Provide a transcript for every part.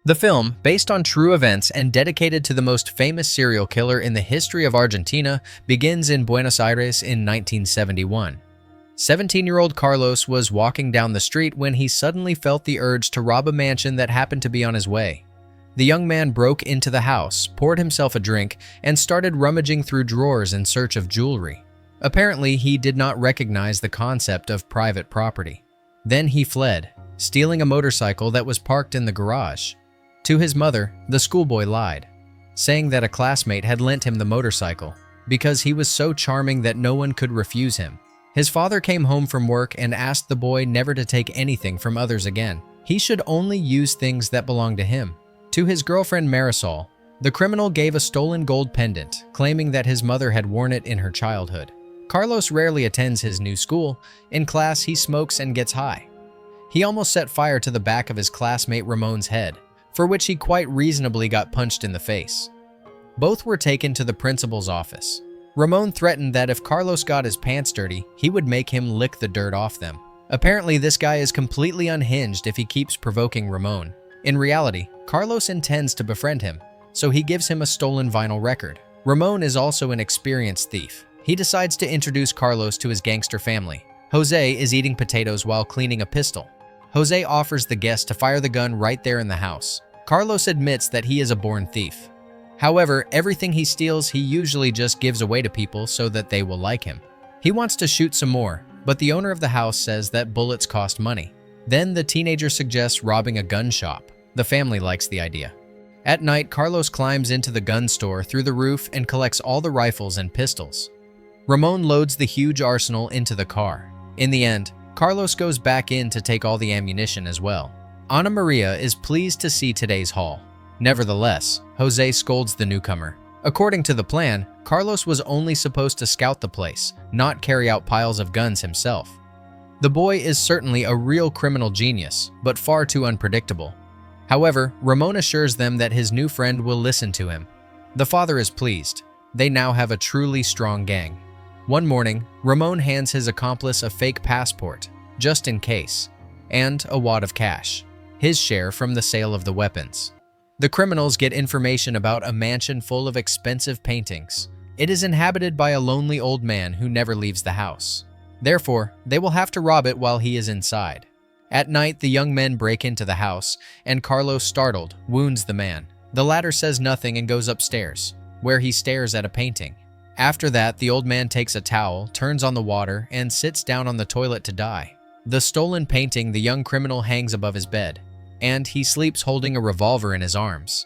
The film, based on true events and dedicated to the most famous serial killer in the history of Argentina, begins in Buenos Aires in 1971. 17-year-old Carlos was walking down the street when he suddenly felt the urge to rob a mansion that happened to be on his way. The young man broke into the house, poured himself a drink, and started rummaging through drawers in search of jewelry. Apparently, he did not recognize the concept of private property. Then he fled, stealing a motorcycle that was parked in the garage. To his mother, the schoolboy lied, saying that a classmate had lent him the motorcycle because he was so charming that no one could refuse him. His father came home from work and asked the boy never to take anything from others again. He should only use things that belonged to him. To his girlfriend Marisol, the criminal gave a stolen gold pendant, claiming that his mother had worn it in her childhood. Carlos rarely attends his new school. In class, he smokes and gets high. He almost set fire to the back of his classmate Ramon's head, for which he quite reasonably got punched in the face. Both were taken to the principal's office. Ramon threatened that if Carlos got his pants dirty, he would make him lick the dirt off them. Apparently, this guy is completely unhinged if he keeps provoking Ramon. In reality, Carlos intends to befriend him, so he gives him a stolen vinyl record. Ramon is also an experienced thief. He decides to introduce Carlos to his gangster family. Jose is eating potatoes while cleaning a pistol. Jose offers the guest to fire the gun right there in the house. Carlos admits that he is a born thief. However, everything he steals he usually just gives away to people so that they will like him. He wants to shoot some more, but the owner of the house says that bullets cost money. Then the teenager suggests robbing a gun shop. The family likes the idea. At night, Carlos climbs into the gun store through the roof and collects all the rifles and pistols. Ramon loads the huge arsenal into the car. In the end, Carlos goes back in to take all the ammunition as well. Ana Maria is pleased to see today's haul. Nevertheless, Jose scolds the newcomer. According to the plan, Carlos was only supposed to scout the place, not carry out piles of guns himself. The boy is certainly a real criminal genius, but far too unpredictable. However, Ramon assures them that his new friend will listen to him. The father is pleased. They now have a truly strong gang. One morning, Ramon hands his accomplice a fake passport, just in case, and a wad of cash, his share from the sale of the weapons. The criminals get information about a mansion full of expensive paintings. It is inhabited by a lonely old man who never leaves the house. Therefore, they will have to rob it while he is inside. At night, the young men break into the house, and Carlos, startled, wounds the man. The latter says nothing and goes upstairs, where he stares at a painting. After that, the old man takes a towel, turns on the water, and sits down on the toilet to die. The stolen painting the young criminal hangs above his bed, and he sleeps holding a revolver in his arms.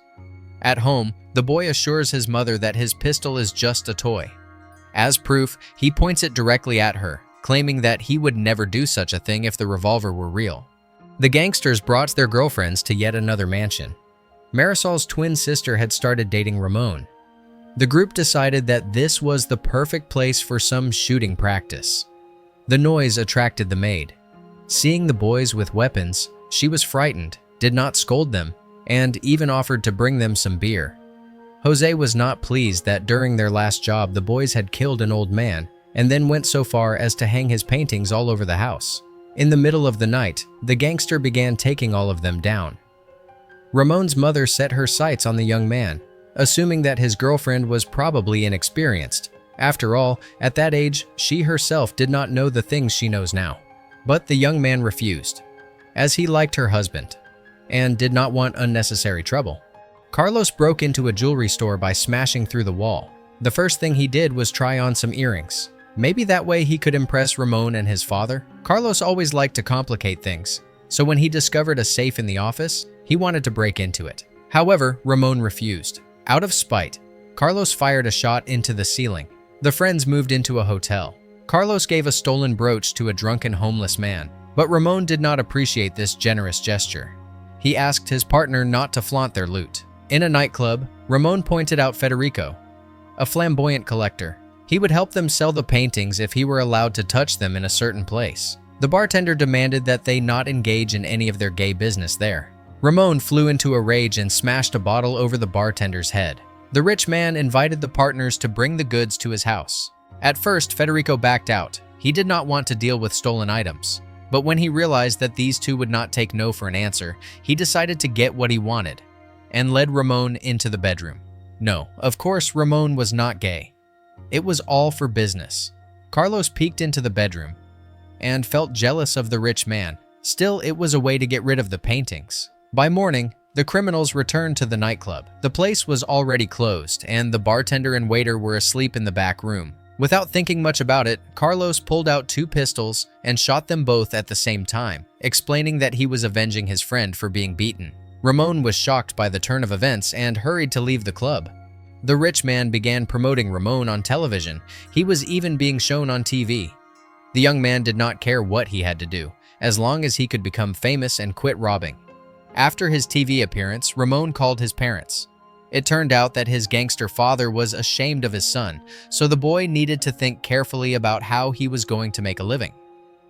At home, the boy assures his mother that his pistol is just a toy. As proof, he points it directly at her, claiming that he would never do such a thing if the revolver were real. The gangsters brought their girlfriends to yet another mansion. Marisol's twin sister had started dating Ramon. The group decided that this was the perfect place for some shooting practice. The noise attracted the maid. Seeing the boys with weapons, she was frightened, did not scold them, and even offered to bring them some beer. Jose was not pleased that during their last job the boys had killed an old man and then went so far as to hang his paintings all over the house. In the middle of the night, the gangster began taking all of them down. Ramon's mother set her sights on the young man, assuming that his girlfriend was probably inexperienced. After all, at that age, she herself did not know the things she knows now. But the young man refused, as he liked her husband and did not want unnecessary trouble. Carlos broke into a jewelry store by smashing through the wall. The first thing he did was try on some earrings. Maybe that way he could impress Ramon and his father. Carlos always liked to complicate things, so when he discovered a safe in the office, he wanted to break into it. However, Ramon refused. Out of spite, Carlos fired a shot into the ceiling. The friends moved into a hotel. Carlos gave a stolen brooch to a drunken homeless man, but Ramon did not appreciate this generous gesture. He asked his partner not to flaunt their loot. In a nightclub, Ramon pointed out Federico, a flamboyant collector. He would help them sell the paintings if he were allowed to touch them in a certain place. The bartender demanded that they not engage in any of their gay business there. Ramon flew into a rage and smashed a bottle over the bartender's head. The rich man invited the partners to bring the goods to his house. At first, Federico backed out. He did not want to deal with stolen items. But when he realized that these two would not take no for an answer, he decided to get what he wanted. and led Ramon into the bedroom. No, of course, Ramon was not gay. It was all for business. Carlos peeked into the bedroom and felt jealous of the rich man. Still, it was a way to get rid of the paintings. By morning, the criminals returned to the nightclub. The place was already closed, and the bartender and waiter were asleep in the back room. Without thinking much about it, Carlos pulled out 2 pistols and shot them both at the same time, explaining that he was avenging his friend for being beaten. Ramon was shocked by the turn of events and hurried to leave the club. The rich man began promoting Ramon on television. He was even being shown on TV. The young man did not care what he had to do, as long as he could become famous and quit robbing. After his TV appearance, Ramon called his parents. It turned out that his gangster father was ashamed of his son, so the boy needed to think carefully about how he was going to make a living.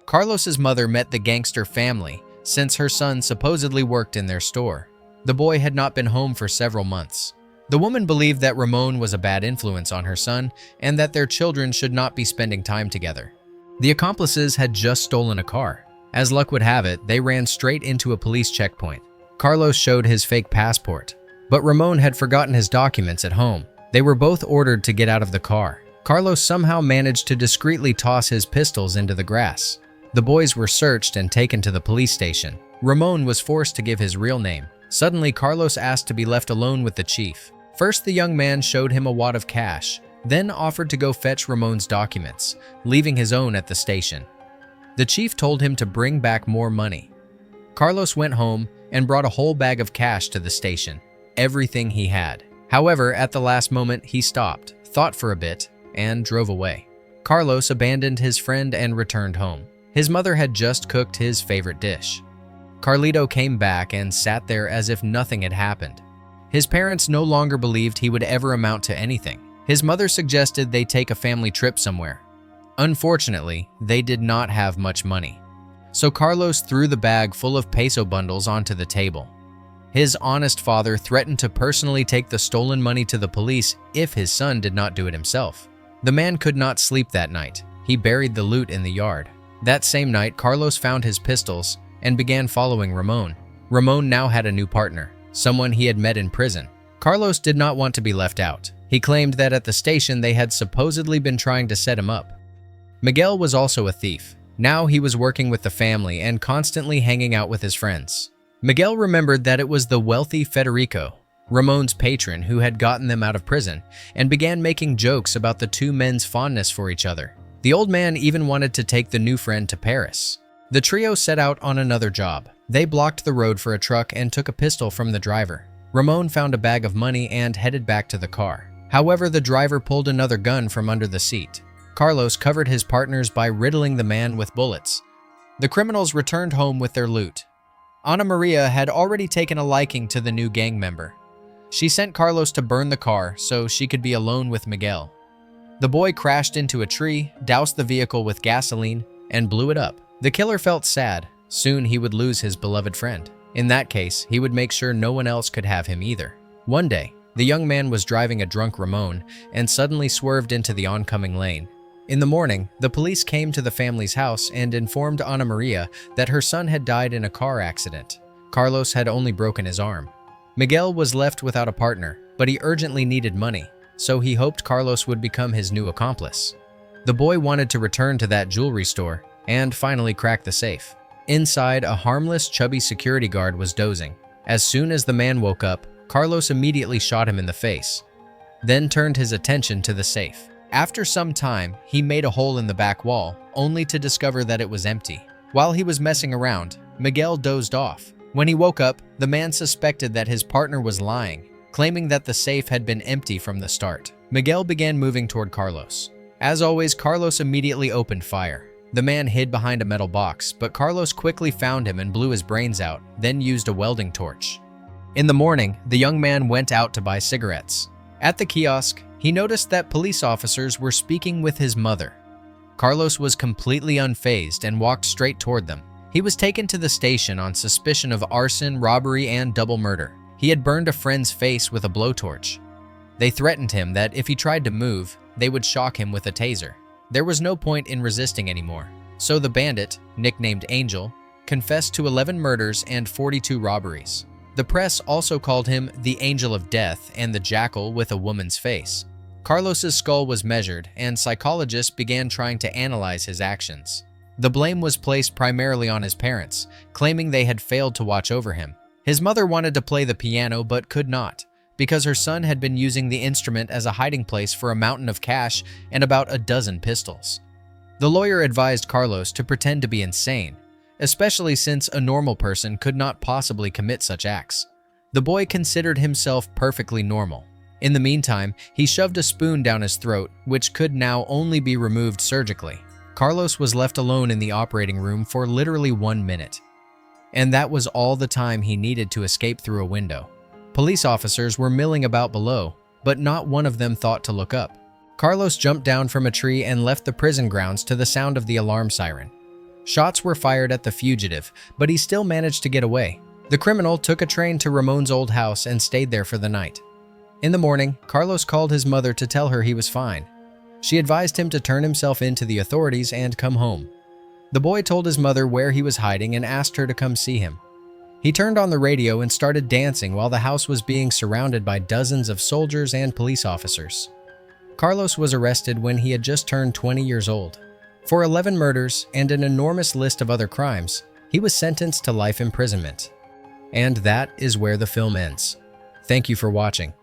Carlos's mother met the gangster family since her son supposedly worked in their store. The boy had not been home for several months. The woman believed that Ramon was a bad influence on her son and that their children should not be spending time together. The accomplices had just stolen a car. As luck would have it, they ran straight into a police checkpoint. Carlos showed his fake passport, but Ramon had forgotten his documents at home. They were both ordered to get out of the car. Carlos somehow managed to discreetly toss his pistols into the grass. The boys were searched and taken to the police station. Ramon was forced to give his real name. Suddenly, Carlos asked to be left alone with the chief. First, the young man showed him a wad of cash, then offered to go fetch Ramon's documents, leaving his own at the station. The chief told him to bring back more money. Carlos went home and brought a whole bag of cash to the station, everything he had. However, at the last moment, he stopped, thought for a bit, and drove away. Carlos abandoned his friend and returned home. His mother had just cooked his favorite dish. Carlito came back and sat there as if nothing had happened. His parents no longer believed he would ever amount to anything. His mother suggested they take a family trip somewhere. Unfortunately, they did not have much money. So Carlos threw the bag full of peso bundles onto the table. His honest father threatened to personally take the stolen money to the police if his son did not do it himself. The man could not sleep that night. He buried the loot in the yard. That same night, Carlos found his pistols and began following Ramon. Ramon now had a new partner, someone he had met in prison. Carlos did not want to be left out. He claimed that at the station they had supposedly been trying to set him up. Miguel was also a thief. Now he was working with the family and constantly hanging out with his friends. Miguel remembered that it was the wealthy Federico, Ramon's patron, who had gotten them out of prison, and began making jokes about the 2 men's fondness for each other. The old man even wanted to take the new friend to Paris. The trio set out on another job. They blocked the road for a truck and took a pistol from the driver. Ramon found a bag of money and headed back to the car. However, the driver pulled another gun from under the seat. Carlos covered his partners by riddling the man with bullets. The criminals returned home with their loot. Ana Maria had already taken a liking to the new gang member. She sent Carlos to burn the car so she could be alone with Miguel. The boy crashed into a tree, doused the vehicle with gasoline, and blew it up. The killer felt sad. Soon he would lose his beloved friend. In that case, he would make sure no one else could have him either. One day, the young man was driving a drunk Ramon and suddenly swerved into the oncoming lane. In the morning, the police came to the family's house and informed Ana Maria that her son had died in a car accident. Carlos had only broken his arm. Miguel was left without a partner, but he urgently needed money, so he hoped Carlos would become his new accomplice. The boy wanted to return to that jewelry store and finally crack the safe. Inside, a harmless, chubby security guard was dozing. As soon as the man woke up, Carlos immediately shot him in the face, then turned his attention to the safe. After some time, he made a hole in the back wall, only to discover that it was empty. While he was messing around, Miguel dozed off. When he woke up, the man suspected that his partner was lying, claiming that the safe had been empty from the start. Miguel began moving toward Carlos. As always, Carlos immediately opened fire. The man hid behind a metal box, but Carlos quickly found him and blew his brains out, then used a welding torch. In the morning, the young man went out to buy cigarettes. At the kiosk, he noticed that police officers were speaking with his mother. Carlos was completely unfazed and walked straight toward them. He was taken to the station on suspicion of arson, robbery, and double murder. He had burned a friend's face with a blowtorch. They threatened him that if he tried to move, they would shock him with a taser. There was no point in resisting anymore. So the bandit, nicknamed Angel, confessed to 11 murders and 42 robberies. The press also called him the Angel of Death and the Jackal with a woman's face. Carlos's skull was measured, and psychologists began trying to analyze his actions. The blame was placed primarily on his parents, claiming they had failed to watch over him. His mother wanted to play the piano but could not, because her son had been using the instrument as a hiding place for a mountain of cash and about a dozen pistols. The lawyer advised Carlos to pretend to be insane, especially since a normal person could not possibly commit such acts. The boy considered himself perfectly normal. In the meantime, he shoved a spoon down his throat, which could now only be removed surgically. Carlos was left alone in the operating room for literally 1 minute. And that was all the time he needed to escape through a window. Police officers were milling about below, but not one of them thought to look up. Carlos jumped down from a tree and left the prison grounds to the sound of the alarm siren. Shots were fired at the fugitive, but he still managed to get away. The criminal took a train to Ramon's old house and stayed there for the night. In the morning, Carlos called his mother to tell her he was fine. She advised him to turn himself in to the authorities and come home. The boy told his mother where he was hiding and asked her to come see him. He turned on the radio and started dancing while the house was being surrounded by dozens of soldiers and police officers. Carlos was arrested when he had just turned 20 years old. For 11 murders and an enormous list of other crimes, he was sentenced to life imprisonment. And that is where the film ends. Thank you for watching.